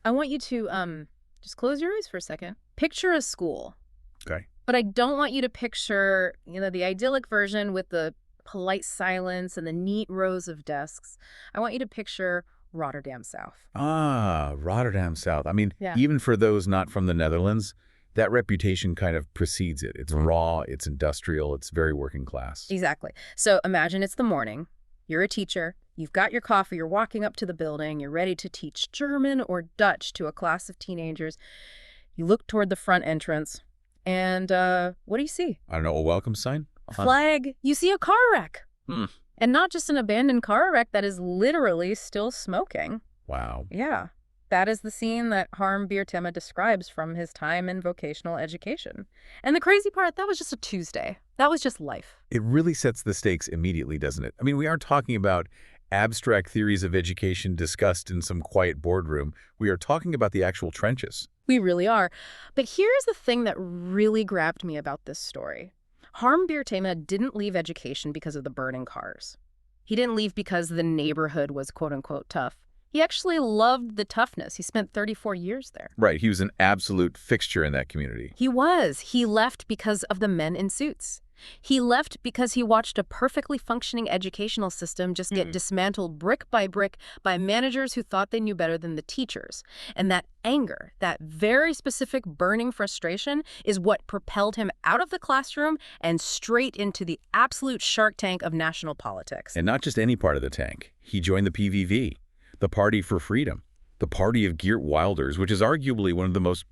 I want you to just close your eyes for a second. Picture a school. Okay. But I don't want you to picture, the idyllic version with the polite silence and the neat rows of desks. I want you to picture Rotterdam South. Ah, Rotterdam South. I mean, Yeah. even for those not from the Netherlands, that reputation kind of precedes it. It's raw, it's industrial, it's very working class. Exactly. So imagine it's the morning. You're a teacher. You've got your coffee. You're walking up to the building. You're ready to teach German or Dutch to a class of teenagers. You look toward the front entrance, and what do you see? I don't know, a welcome sign? A flag. You see a car wreck. And not just an abandoned car wreck that is literally still smoking. Wow. Yeah. That is the scene that Harm Beertema describes from his time in vocational education. And the crazy part, that was just a Tuesday. That was just life. It really sets the stakes immediately, doesn't it? I mean, we aren't talking about abstract theories of education discussed in some quiet boardroom. We are talking about the actual trenches. We really are. But here's the thing that really grabbed me about this story. Harm Beertema didn't leave education because of the burning cars. He didn't leave because the neighborhood was quote-unquote tough. He actually loved the toughness. He spent 34 years there. Right, he was an absolute fixture in that community. He was. He left because of the men in suits. He left because he watched a perfectly functioning educational system just get dismantled brick by managers who thought they knew better than the teachers. And that anger, that very specific burning frustration, is what propelled him out of the classroom and straight into the absolute shark tank of national politics. And not just any part of the tank. He joined the PVV, the Partij for Freedom, the party of Geert Wilders, which is arguably one of the most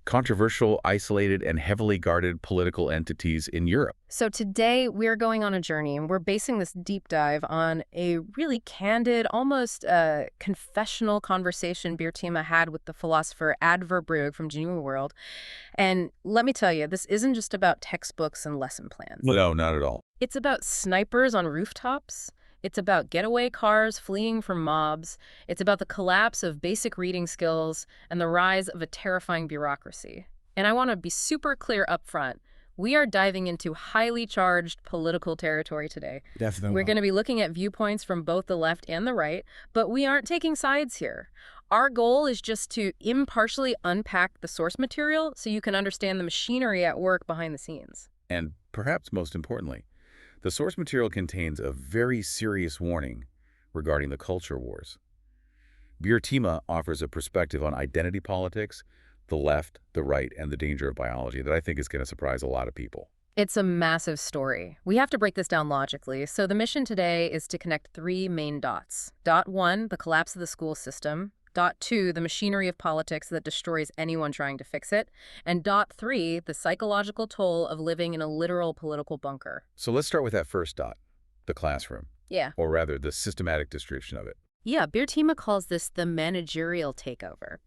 controversial, isolated, and heavily guarded political entities in Europe. So today we're going on a journey, and we're basing this deep dive on a really candid, almost confessional conversation Beertema had with the philosopher Ad Verbrugge from Geneva World. And let me tell you, this isn't just about textbooks and lesson plans. No, not at all. It's about snipers on rooftops. It's about getaway cars fleeing from mobs. It's about the collapse of basic reading skills and the rise of a terrifying bureaucracy. And I want to be super clear up front. We are diving into highly charged political territory today. Definitely. We're going to be looking at viewpoints from both the left and the right, but we aren't taking sides here. Our goal is just to impartially unpack the source material so you can understand the machinery at work behind the scenes. And perhaps most importantly, the source material contains a very serious warning regarding the culture wars. Beertema offers a perspective on identity politics, the left, the right, and the danger of biology that I think is going to surprise a lot of people. It's a massive story. We have to break this down logically. So the mission today is to connect three main dots. Dot 1, the collapse of the school system. Dot 2, the machinery of politics that destroys anyone trying to fix it. And Dot 3, the psychological toll of living in a literal political bunker. So let's start with that first dot, the classroom. Yeah. Or rather, the systematic description of it. Yeah, Beertema calls this the managerial takeover.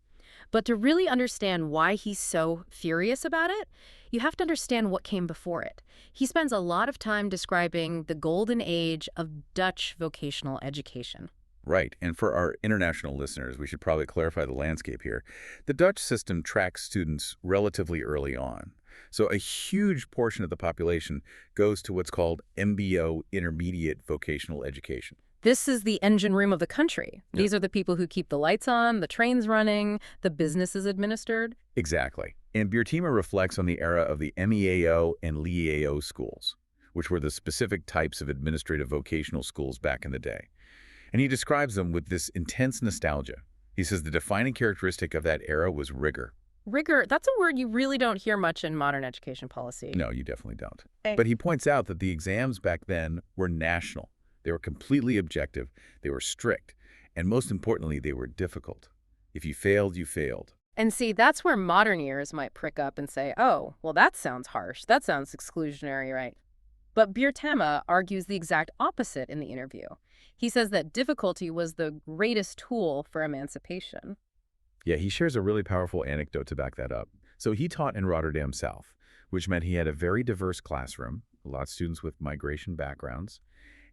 But to really understand why he's so furious about it, you have to understand what came before it. He spends a lot of time describing the golden age of Dutch vocational education. Right, and for our international listeners, we should probably clarify the landscape here. The Dutch system tracks students relatively early on. So a huge portion of the population goes to what's called MBO, intermediate vocational education. This is the engine room of the country. Yeah. These are the people who keep the lights on, the trains running, the businesses administered. Exactly. And Beertema reflects on the era of the MEAO and LEAO schools, which were the specific types of administrative vocational schools back in the day. And he describes them with this intense nostalgia. He says the defining characteristic of that era was rigor. Rigor, that's a word you really don't hear much in modern education policy. No, you definitely don't. But he points out that the exams back then were national. They were completely objective, they were strict, and most importantly, they were difficult. If you failed, you failed. And see, that's where modern ears might prick up and say, oh, well, that sounds harsh. That sounds exclusionary, right? But Beertema argues the exact opposite in the interview. He says that difficulty was the greatest tool for emancipation. Yeah, he shares a really powerful anecdote to back that up. So he taught in Rotterdam South, which meant he had a very diverse classroom, a lot of students with migration backgrounds,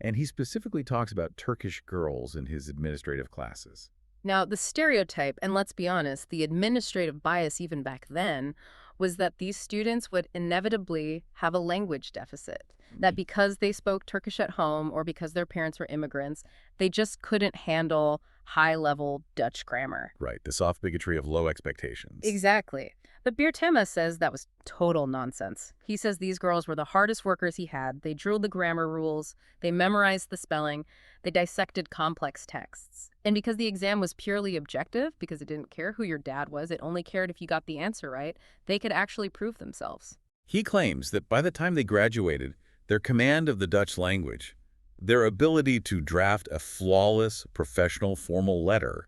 and he specifically talks about Turkish girls in his administrative classes. Now, the stereotype, and let's be honest, the administrative bias even back then, was that these students would inevitably have a language deficit. That because they spoke Turkish at home or because their parents were immigrants, they just couldn't handle high-level Dutch grammar. Right, the soft bigotry of low expectations. Exactly. But Beertema says that was total nonsense. He says these girls were the hardest workers he had. They drilled the grammar rules, they memorized the spelling, they dissected complex texts. And because the exam was purely objective, because it didn't care who your dad was, it only cared if you got the answer right, they could actually prove themselves. He claims that by the time they graduated, their command of the Dutch language, their ability to draft a flawless, professional, formal letter,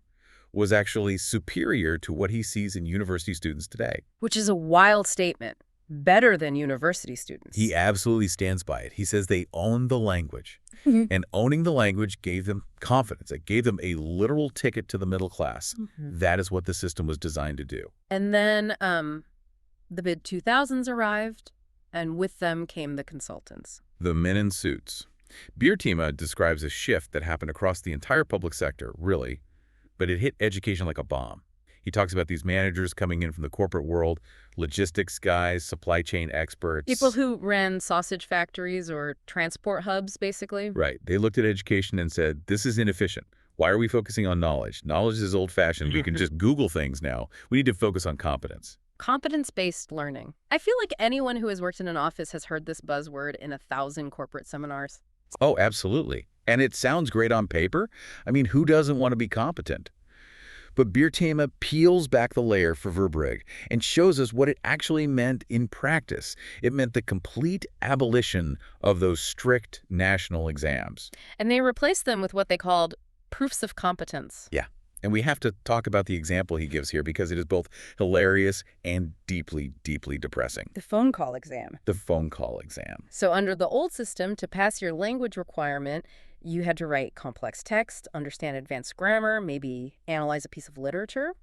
was actually superior to what he sees in university students today. Which is a wild statement. Better than university students. He absolutely stands by it. He says they own the language. And owning the language gave them confidence. It gave them a literal ticket to the middle class. That is what the system was designed to do. And then the mid-2000s arrived, and with them came the consultants. The men in suits. Beertema describes a shift that happened across the entire public sector, really, but it hit education like a bomb. He talks about these managers coming in from the corporate world, logistics guys, supply chain experts. People who ran sausage factories or transport hubs, basically. Right. They looked at education and said, this is inefficient. Why are we focusing on knowledge? Knowledge is old-fashioned. We can just Google things now. We need to focus on competence. Competence-based learning. I feel like anyone who has worked in an office has heard this buzzword in 1,000 corporate seminars. Oh, absolutely. And it sounds great on paper. I mean, who doesn't want to be competent? But Beertema peels back the layer for Verbrugge and shows us what it actually meant in practice. It meant the complete abolition of those strict national exams. And they replaced them with what they called proofs of competence. Yeah. And we have to talk about the example he gives here because it is both hilarious and deeply, deeply depressing. The phone call exam. The phone call exam. So under the old system, to pass your language requirement, you had to write complex text, understand advanced grammar, maybe analyze a piece of literature.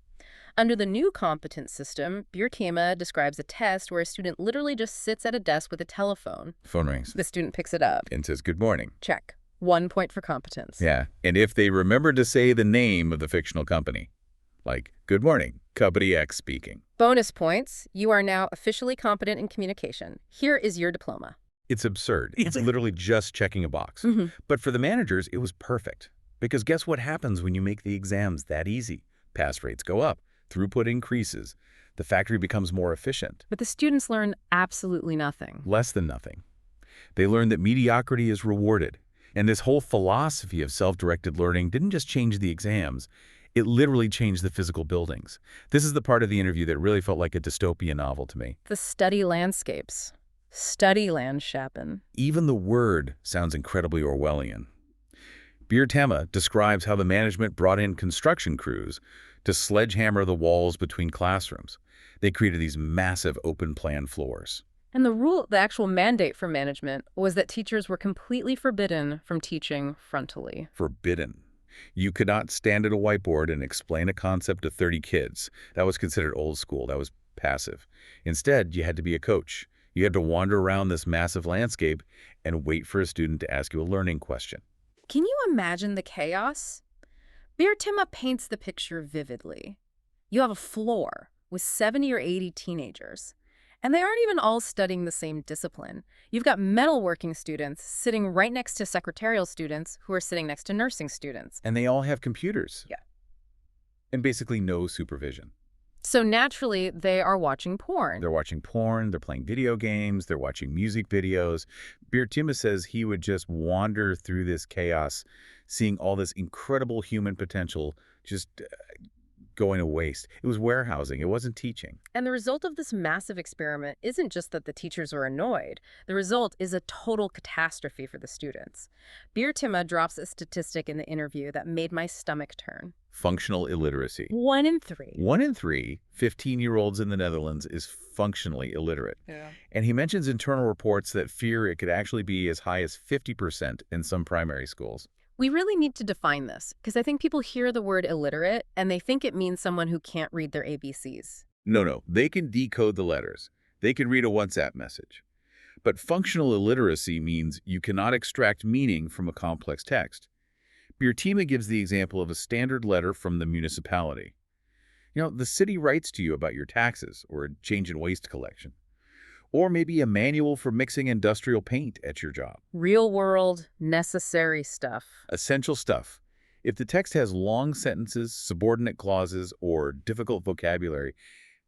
Under the new competence system, Beertema describes a test where a student literally just sits at a desk with a telephone. Phone rings. The student picks it up. And says, good morning. Check. 1 point for competence. Yeah. And if they remember to say the name of the fictional company, like, good morning, Company X speaking. Bonus points. You are now officially competent in communication. Here is your diploma. It's absurd. It's literally just checking a box. But for the managers, it was perfect. Because guess what happens when you make the exams that easy? Pass rates go up. Throughput increases. The factory becomes more efficient. But the students learn absolutely nothing. Less than nothing. They learn that mediocrity is rewarded. And this whole philosophy of self-directed learning didn't just change the exams. It literally changed the physical buildings. This is the part of the interview that really felt like a dystopian novel to me. The study landscapes. Study Landschapen. Even the word sounds incredibly Orwellian. Beertema describes how the management brought in construction crews to sledgehammer the walls between classrooms. They created these massive open-plan floors. And the actual mandate for management was that teachers were completely forbidden from teaching frontally. Forbidden. You could not stand at a whiteboard and explain a concept to 30 kids. That was considered old school. That was passive. Instead, you had to be a coach. You had to wander around this massive landscape and wait for a student to ask you a learning question. Can you imagine the chaos? Beertema paints the picture vividly. You have a floor with 70 or 80 teenagers, and they aren't even all studying the same discipline. You've got metalworking students sitting right next to secretarial students who are sitting next to nursing students. And they all have computers. Yeah. And basically no supervision. So naturally, they are watching porn. They're watching porn, they're playing video games, they're watching music videos. Beertema says he would just wander through this chaos, seeing all this incredible human potential just going to waste. It was warehousing. It wasn't teaching. And the result of this massive experiment isn't just that the teachers are annoyed. The result is a total catastrophe for the students. Beertema drops a statistic in the interview that made my stomach turn. Functional illiteracy. 1 in 3. 1 in 3 15-year-olds in the Netherlands is functionally illiterate. Yeah. And he mentions internal reports that fear it could actually be as high as 50% in some primary schools. We really need to define this, because I think people hear the word illiterate and they think it means someone who can't read their ABCs. No. They can decode the letters. They can read a WhatsApp message. But functional illiteracy means you cannot extract meaning from a complex text. Beertema gives the example of a standard letter from the municipality. You know, the city writes to you about your taxes or a change in waste collection. Or maybe a manual for mixing industrial paint at your job. Real-world, necessary stuff. Essential stuff. If the text has long sentences, subordinate clauses, or difficult vocabulary,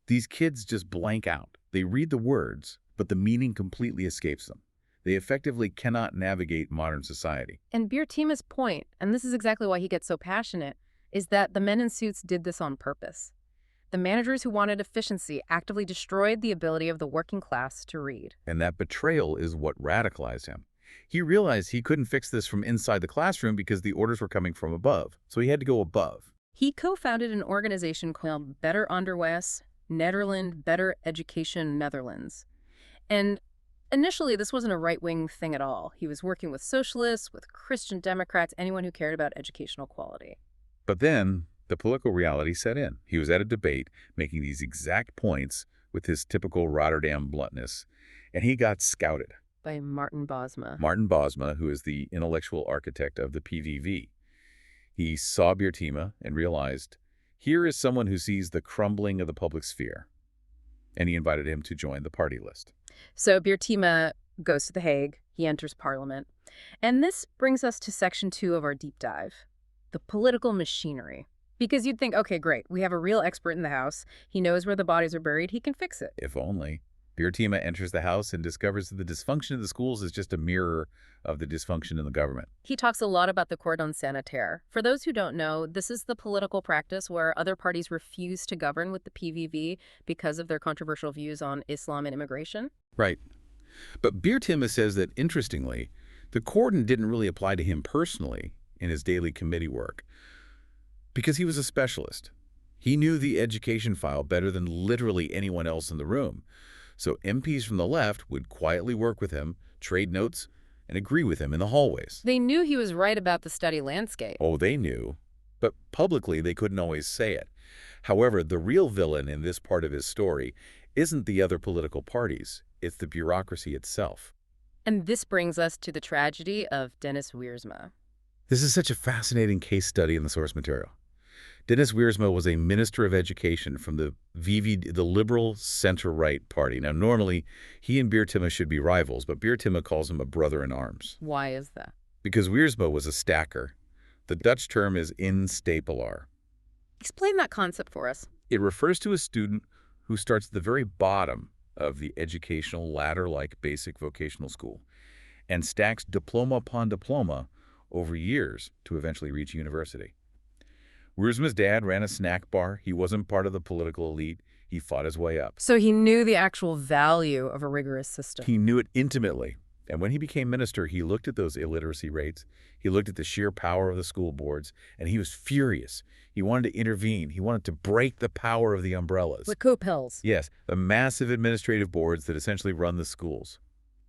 these kids just blank out. They read the words, but the meaning completely escapes them. They effectively cannot navigate modern society. And Beertema's point, and this is exactly why he gets so passionate, is that the men in suits did this on purpose. The managers who wanted efficiency actively destroyed the ability of the working class to read. And that betrayal is what radicalized him. He realized he couldn't fix this from inside the classroom because the orders were coming from above, so he had to go above. He co-founded an organization called Beter Onderwijs, Nederland Better Education Netherlands. And initially, this wasn't a right-wing thing at all. He was working with socialists, with Christian Democrats, anyone who cared about educational quality. But then the political reality set in. He was at a debate making these exact points with his typical Rotterdam bluntness, and he got scouted. By Martin Bosma. Martin Bosma, who is the intellectual architect of the PVV. He saw Beertema and realized, here is someone who sees the crumbling of the public sphere. And he invited him to join the party list. So Beertema goes to The Hague. He enters Parliament. And this brings us to Section 2 of our deep dive, the political machinery. Because you'd think, okay, great, we have a real expert in the House. He knows where the bodies are buried. He can fix it. If only. Beertema enters the House and discovers that the dysfunction of the schools is just a mirror of the dysfunction in the government. He talks a lot about the cordon sanitaire. For those who don't know, this is the political practice where other parties refuse to govern with the PVV because of their controversial views on Islam and immigration. Right. But Beertema says that, interestingly, the cordon didn't really apply to him personally in his daily committee work because he was a specialist. He knew the education file better than literally anyone else in the room. So MPs from the left would quietly work with him, trade notes, and agree with him in the hallways. They knew he was right about the study landscape. Oh, they knew. But publicly, they couldn't always say it. However, the real villain in this part of his story isn't the other political parties. It's the bureaucracy itself. And this brings us to the tragedy of Dennis Wiersma. This is such a fascinating case study in the source material. Dennis Wiersma was a minister of education from the VV, the liberal center-right party. Now, normally, he and Beertema should be rivals, but Beertema calls him a brother in arms. Why is that? Because Wiersma was a stacker. The Dutch term is instapelaar. Explain that concept for us. It refers to a student who starts at the very bottom of the educational ladder like basic vocational school and stacks diploma upon diploma over years to eventually reach university. Wiersma's dad ran a snack bar. He wasn't part of the political elite. He fought his way up. So he knew the actual value of a rigorous system. He knew it intimately. And when he became minister, he looked at those illiteracy rates. He looked at the sheer power of the school boards, and he was furious. He wanted to intervene. He wanted to break the power of the umbrellas. The coup pills. Yes, the massive administrative boards that essentially run the schools.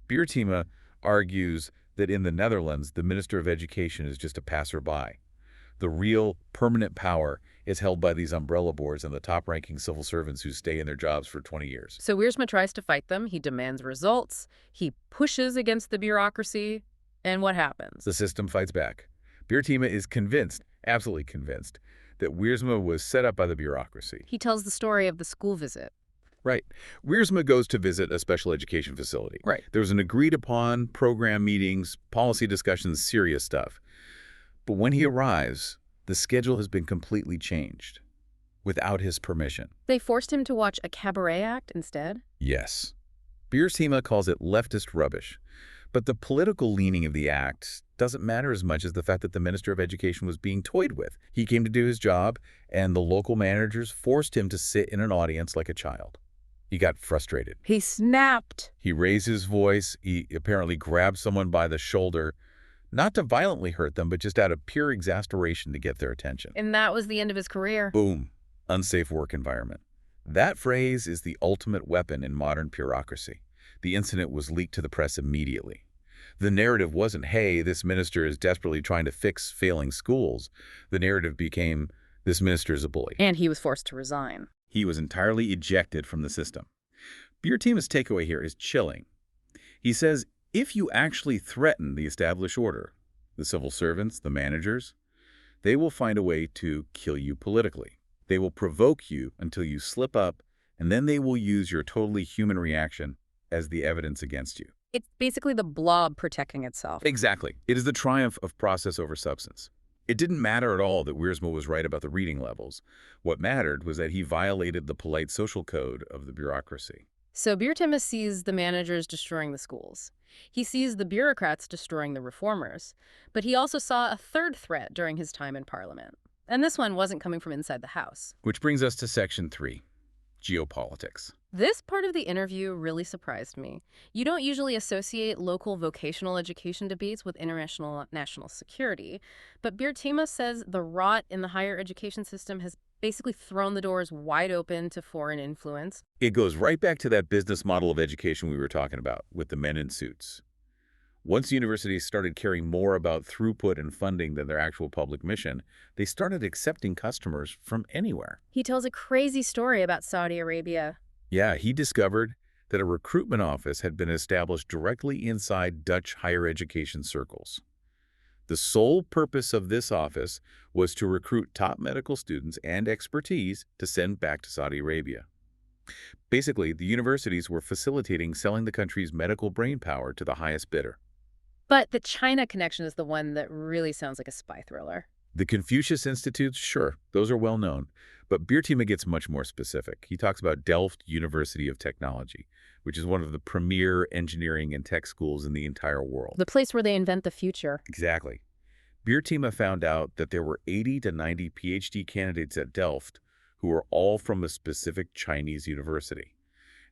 Beertema argues that in the Netherlands, the Minister of Education is just a passerby. The real permanent power is held by these umbrella boards and the top-ranking civil servants who stay in their jobs for 20 years. So Wiersma tries to fight them. He demands results. He pushes against the bureaucracy. And what happens? The system fights back. Beertema is convinced, absolutely convinced, that Wiersma was set up by the bureaucracy. He tells the story of the school visit. Right. Wiersma goes to visit a special education facility. Right. There was an agreed-upon program meetings, policy discussions, serious stuff. But when he arrives, the schedule has been completely changed, without his permission. They forced him to watch a cabaret act instead? Yes. Beertema calls it leftist rubbish. But the political leaning of the act doesn't matter as much as the fact that the Minister of Education was being toyed with. He came to do his job, and the local managers forced him to sit in an audience like a child. He got frustrated. He snapped. He raised his voice. He apparently grabbed someone by the shoulder, not to violently hurt them, but just out of pure exasperation to get their attention. And that was the end of his career. Boom. Unsafe work environment. That phrase is the ultimate weapon in modern bureaucracy. The incident was leaked to the press immediately. The narrative wasn't, hey, this minister is desperately trying to fix failing schools. The narrative became, this minister is a bully. And he was forced to resign. He was entirely ejected from the system. Beertema's takeaway here is chilling. He says, if you actually threaten the established order, the civil servants, the managers, they will find a way to kill you politically. They will provoke you until you slip up, and then they will use your totally human reaction as the evidence against you. It's basically the blob protecting itself. Exactly. It is the triumph of process over substance. It didn't matter at all that Wiersma was right about the reading levels. What mattered was that he violated the polite social code of the bureaucracy. So Beertema sees the managers destroying the schools. He sees the bureaucrats destroying the reformers. But he also saw a third threat during his time in Parliament. And this one wasn't coming from inside the House. Which brings us to Section 3, geopolitics. This part of the interview really surprised me. You don't usually associate local vocational education debates with international national security, but Beertema says the rot in the higher education system has basically thrown the doors wide open to foreign influence. It goes right back to that business model of education we were talking about with the men in suits. Once universities started caring more about throughput and funding than their actual public mission, they started accepting customers from anywhere. He tells a crazy story about Saudi Arabia. Yeah, he discovered that a recruitment office had been established directly inside Dutch higher education circles. The sole purpose of this office was to recruit top medical students and expertise to send back to Saudi Arabia. Basically, the universities were facilitating selling the country's medical brainpower to the highest bidder. But the China connection is the one that really sounds like a spy thriller. The Confucius Institutes, sure, those are well known, but Beertema gets much more specific. He talks about Delft University of Technology, which is one of the premier engineering and tech schools in the entire world. The place where they invent the future. Exactly. Beertema found out that there were 80 to 90 PhD candidates at Delft who were all from a specific Chinese university,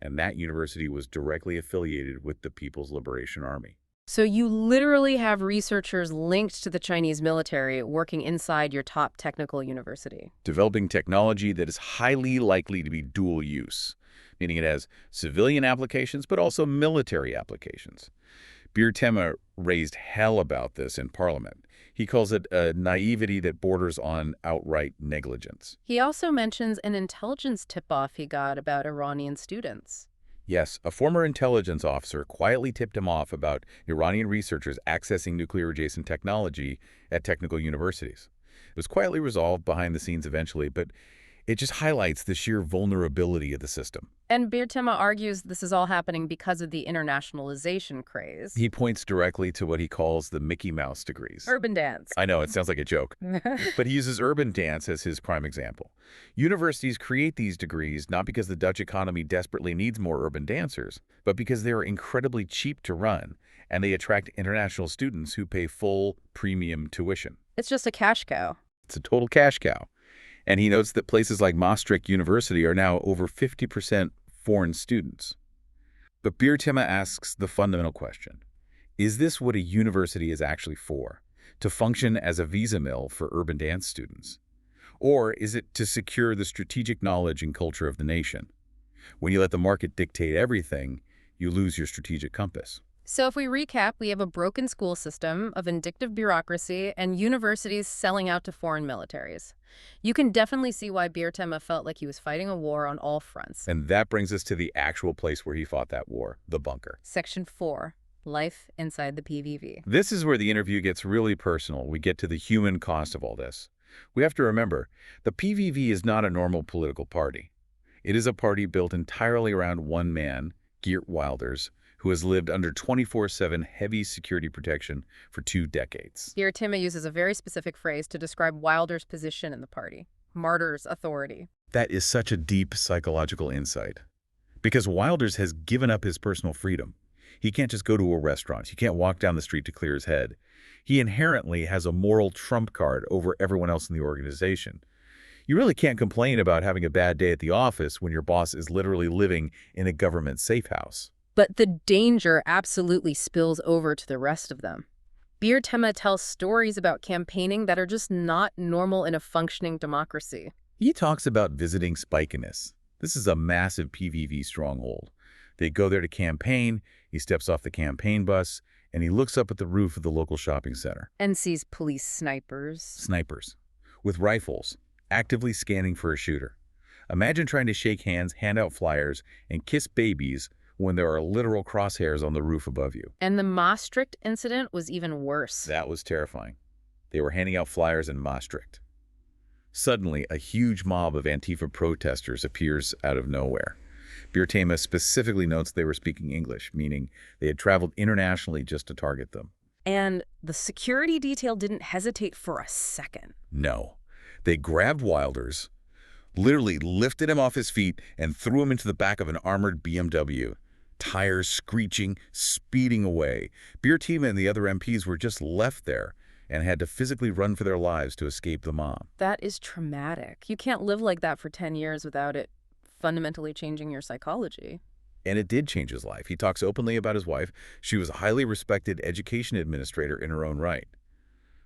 and that university was directly affiliated with the People's Liberation Army. So you literally have researchers linked to the Chinese military working inside your top technical university. Developing technology that is highly likely to be dual use, meaning it has civilian applications but also military applications. Beertema raised hell about this in Parliament. He calls it a naivety that borders on outright negligence. He also mentions an intelligence tip-off he got about Iranian students. Yes, a former intelligence officer quietly tipped him off about Iranian researchers accessing nuclear-adjacent technology at technical universities. It was quietly resolved behind the scenes eventually, but it just highlights the sheer vulnerability of the system. And Beertema argues this is all happening because of the internationalization craze. He points directly to what he calls the Mickey Mouse degrees. Urban dance. I know, it sounds like a joke. But he uses urban dance as his prime example. Universities create these degrees not because the Dutch economy desperately needs more urban dancers, but because they are incredibly cheap to run, and they attract international students who pay full premium tuition. It's just a cash cow. It's a total cash cow. And he notes that places like Maastricht University are now over 50% foreign students. But Beertema asks the fundamental question: is this what a university is actually for? To function as a visa mill for urban dance students? Or is it to secure the strategic knowledge and culture of the nation? When you let the market dictate everything, you lose your strategic compass. So if we recap, we have a broken school system, a vindictive bureaucracy, and universities selling out to foreign militaries. You can definitely see why Beertema felt like he was fighting a war on all fronts. And that brings us to the actual place where he fought that war, the bunker. Section 4, life inside the PVV. This is where the interview gets really personal. We get to the human cost of all this. We have to remember, the PVV is not a normal political party. It is a party built entirely around one man, Geert Wilders, who has lived under 24/7 heavy security protection for 2 decades. Beertema uses a very specific phrase to describe Wilders' position in the party: martyr's authority. That is such a deep psychological insight. Because Wilders has given up his personal freedom. He can't just go to a restaurant. He can't walk down the street to clear his head. He inherently has a moral trump card over everyone else in the organization. You really can't complain about having a bad day at the office when your boss is literally living in a government safe house. But the danger absolutely spills over to the rest of them. Beertema tells stories about campaigning that are just not normal in a functioning democracy. He talks about visiting Spijkenisse. This is a massive PVV stronghold. They go there to campaign, he steps off the campaign bus, and he looks up at the roof of the local shopping center. And sees police snipers. Snipers, with rifles, actively scanning for a shooter. Imagine trying to shake hands, hand out flyers, and kiss babies when there are literal crosshairs on the roof above you. And the Maastricht incident was even worse. That was terrifying. They were handing out flyers in Maastricht. Suddenly, a huge mob of Antifa protesters appears out of nowhere. Beertema specifically notes they were speaking English, meaning they had traveled internationally just to target them. And the security detail didn't hesitate for a second. No. They grabbed Wilders, literally lifted him off his feet, and threw him into the back of an armored BMW. Tires screeching, speeding away. Beertema and the other MPs were just left there and had to physically run for their lives to escape the mob. That is traumatic. You can't live like that for 10 years without it fundamentally changing your psychology. And it did change his life. He talks openly about his wife. She was a highly respected education administrator in her own right.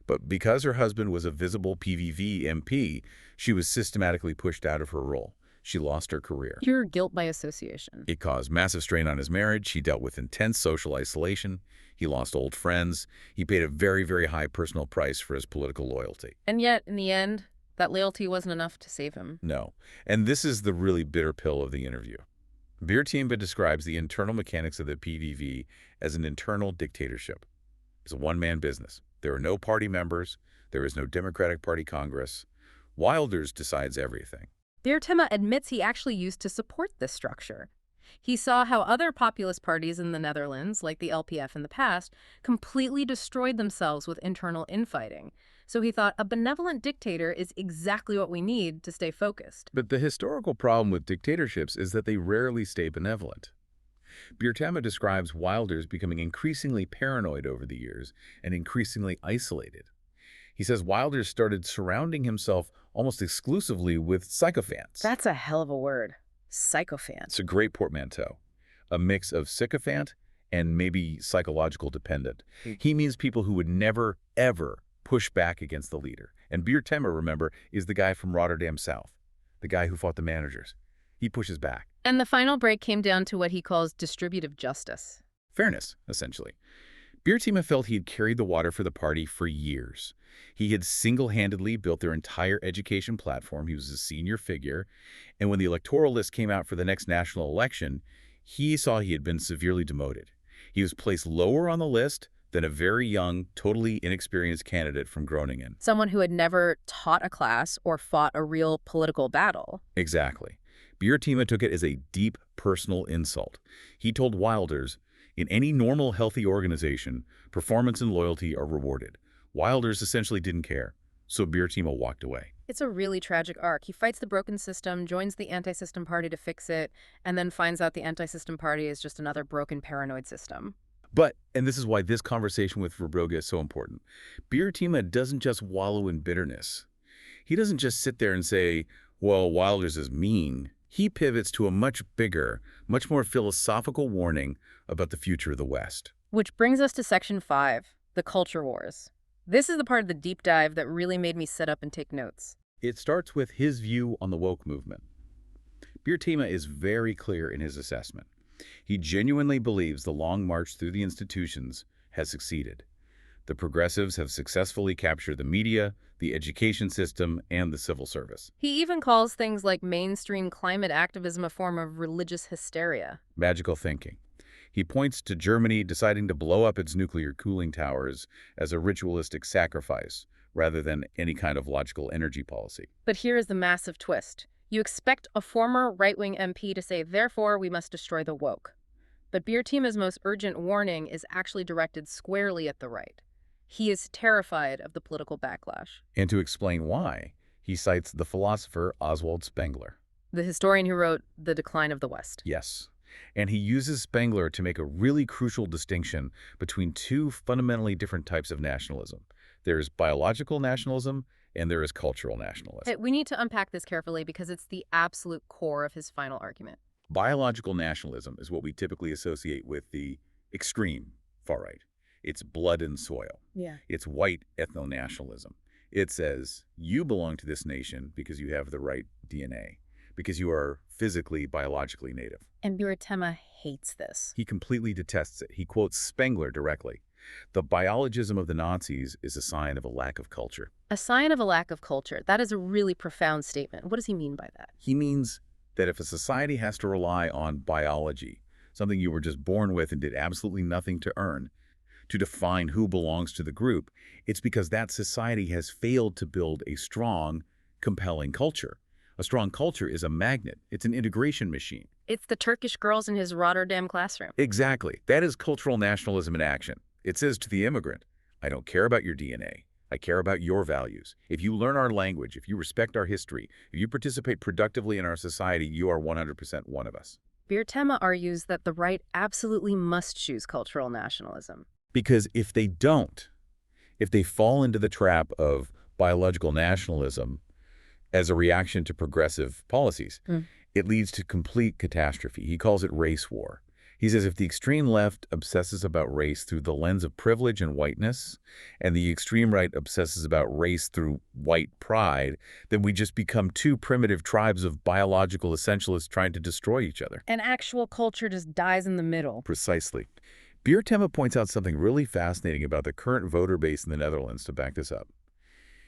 But because her husband was a visible PVV MP, she was systematically pushed out of her role. She lost her career. Pure guilt by association. It caused massive strain on his marriage. He dealt with intense social isolation. He lost old friends. He paid a very, very high personal price for his political loyalty. And yet, in the end, that loyalty wasn't enough to save him. No. And this is the really bitter pill of the interview. Beertema describes the internal mechanics of the PVV as an internal dictatorship. It's a one-man business. There are no party members. There is no Democratic Party Congress. Wilders decides everything. Beertema admits he actually used to support this structure. He saw how other populist parties in the Netherlands, like the LPF in the past, completely destroyed themselves with internal infighting. So he thought a benevolent dictator is exactly what we need to stay focused. But the historical problem with dictatorships is that they rarely stay benevolent. Beertema describes Wilders becoming increasingly paranoid over the years and increasingly isolated. He says Wilders started surrounding himself almost exclusively with sycophants. That's a hell of a word. Sycophant. It's a great portmanteau. A mix of sycophant and maybe psychological dependent. He means people who would never, ever push back against the leader. And Beertema, remember, is the guy from Rotterdam South, the guy who fought the managers. He pushes back. And the final break came down to what he calls distributive justice. Fairness, essentially. Beertema felt he had carried the water for the party for years. He had single-handedly built their entire education platform. He was a senior figure. And when the electoral list came out for the next national election, he saw he had been severely demoted. He was placed lower on the list than a very young, totally inexperienced candidate from Groningen. Someone who had never taught a class or fought a real political battle. Exactly. Beertema took it as a deep personal insult. He told Wilders, in any normal, healthy organization, performance and loyalty are rewarded. Wilders essentially didn't care, so Beertema walked away. It's a really tragic arc. He fights the broken system, joins the anti-system party to fix it, and then finds out the anti-system party is just another broken, paranoid system. But, and this is why this conversation with Verbrugge is so important, Beertema doesn't just wallow in bitterness. He doesn't just sit there and say, well, Wilders is mean. He pivots to a much bigger, much more philosophical warning about the future of the West. Which brings us to Section 5, the culture wars. This is the part of the deep dive that really made me sit up and take notes. It starts with his view on the woke movement. Beertema is very clear in his assessment. He genuinely believes the long march through the institutions has succeeded. The progressives have successfully captured the media, the education system, and the civil service. He even calls things like mainstream climate activism a form of religious hysteria. Magical thinking. He points to Germany deciding to blow up its nuclear cooling towers as a ritualistic sacrifice, rather than any kind of logical energy policy. But here is the massive twist. You expect a former right-wing MP to say, therefore, we must destroy the woke. But Beertema's most urgent warning is actually directed squarely at the right. He is terrified of the political backlash. And to explain why, he cites the philosopher Oswald Spengler. The historian who wrote The Decline of the West. Yes. And he uses Spengler to make a really crucial distinction between two fundamentally different types of nationalism. There's biological nationalism and there is cultural nationalism. Hey, we need to unpack this carefully because it's the absolute core of his final argument. Biological nationalism is what we typically associate with the extreme far right. It's blood and soil. Yeah. It's white ethno-nationalism. It says you belong to this nation because you have the right DNA, because you are physically, biologically native. And Beertema hates this. He completely detests it. He quotes Spengler directly. The biologism of the Nazis is a sign of a lack of culture. A sign of a lack of culture. That is a really profound statement. What does he mean by that? He means that if a society has to rely on biology, something you were just born with and did absolutely nothing to earn, to define who belongs to the group, it's because that society has failed to build a strong, compelling culture. A strong culture is a magnet. It's an integration machine. It's the Turkish girls in his Rotterdam classroom. Exactly. That is cultural nationalism in action. It says to the immigrant, I don't care about your DNA. I care about your values. If you learn our language, if you respect our history, if you participate productively in our society, you are 100% one of us. Beertema argues that the right absolutely must choose cultural nationalism. Because if they don't, if they fall into the trap of biological nationalism as a reaction to progressive policies, it leads to complete catastrophe. He calls it race war. He says if the extreme left obsesses about race through the lens of privilege and whiteness, and the extreme right obsesses about race through white pride, then we just become two primitive tribes of biological essentialists trying to destroy each other. And actual culture just dies in the middle. Precisely. Beertema points out something really fascinating about the current voter base in the Netherlands to back this up.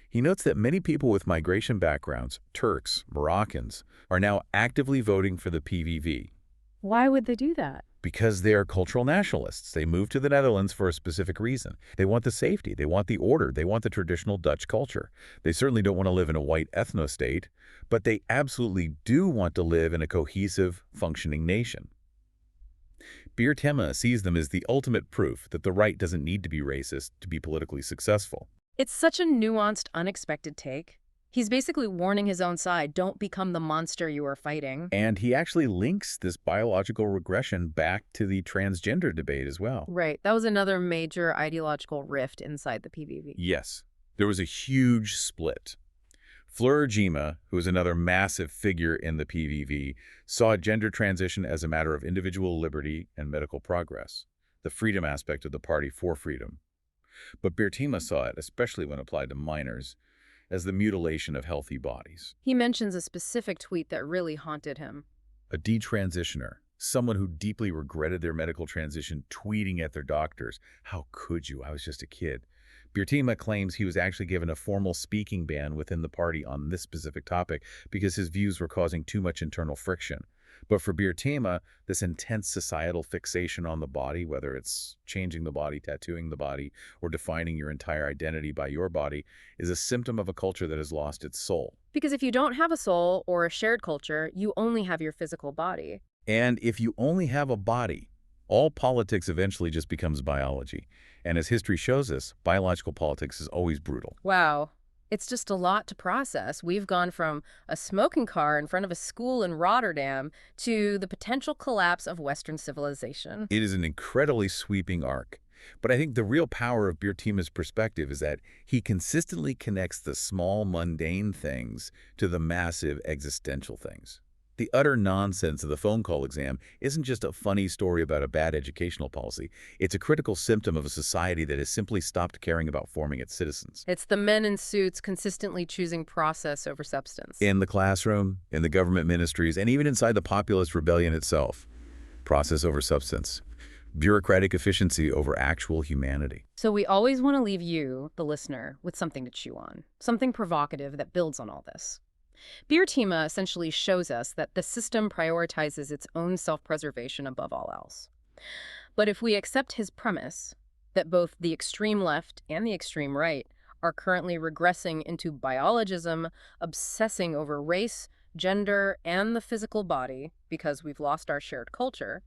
He notes that many people with migration backgrounds, Turks, Moroccans, are now actively voting for the PVV. Why would they do that? Because they are cultural nationalists. They moved to the Netherlands for a specific reason. They want the safety. They want the order. They want the traditional Dutch culture. They certainly don't want to live in a white ethno-state, but they absolutely do want to live in a cohesive, functioning nation. Beertema sees them as the ultimate proof that the right doesn't need to be racist to be politically successful. It's such a nuanced, unexpected take. He's basically warning his own side, don't become the monster you are fighting. And he actually links this biological regression back to the transgender debate as well. Right. That was another major ideological rift inside the PVV. Yes. There was a huge split. Wiersma, who is another massive figure in the PVV, saw gender transition as a matter of individual liberty and medical progress, the freedom aspect of the Partij for freedom. But Beertema saw it, especially when applied to minors, as the mutilation of healthy bodies. He mentions a specific tweet that really haunted him. A detransitioner, someone who deeply regretted their medical transition, tweeting at their doctors, "How could you? I was just a kid." Beertema claims he was actually given a formal speaking ban within the party on this specific topic because his views were causing too much internal friction. But for Beertema, this intense societal fixation on the body, whether it's changing the body, tattooing the body, or defining your entire identity by your body, is a symptom of a culture that has lost its soul. Because if you don't have a soul or a shared culture, you only have your physical body. And if you only have a body, all politics eventually just becomes biology. And as history shows us, biological politics is always brutal. Wow. It's just a lot to process. We've gone from a smoking car in front of a school in Rotterdam to the potential collapse of Western civilization. It is an incredibly sweeping arc. But I think the real power of Beertema's perspective is that he consistently connects the small, mundane things to the massive existential things. The utter nonsense of the phone call exam isn't just a funny story about a bad educational policy. It's a critical symptom of a society that has simply stopped caring about forming its citizens. It's the men in suits consistently choosing process over substance. In the classroom, in the government ministries, and even inside the populist rebellion itself. Process over substance. Bureaucratic efficiency over actual humanity. So we always want to leave you, the listener, with something to chew on. Something provocative that builds on all this. Beertema essentially shows us that the system prioritizes its own self-preservation above all else. But if we accept his premise that both the extreme left and the extreme right are currently regressing into biologism, obsessing over race, gender, and the physical body because we've lost our shared culture,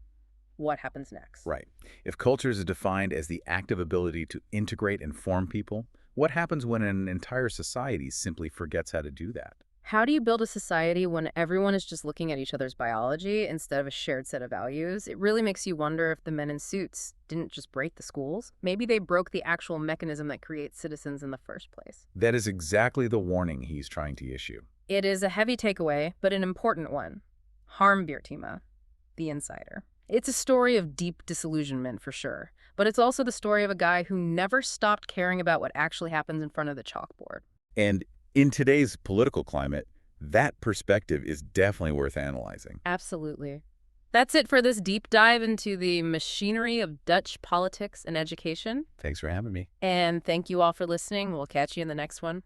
what happens next? Right. If culture is defined as the active ability to integrate and form people, what happens when an entire society simply forgets how to do that? How do you build a society when everyone is just looking at each other's biology instead of a shared set of values? It really makes you wonder if the men in suits didn't just break the schools. Maybe they broke the actual mechanism that creates citizens in the first place. That is exactly the warning he's trying to issue. It is a heavy takeaway, but an important one. Harm Beertema, the insider. It's a story of deep disillusionment for sure, but it's also the story of a guy who never stopped caring about what actually happens in front of the chalkboard. And in today's political climate, that perspective is definitely worth analyzing. Absolutely. That's it for this deep dive into the machinery of Dutch politics and education. Thanks for having me. And thank you all for listening. We'll catch you in the next one.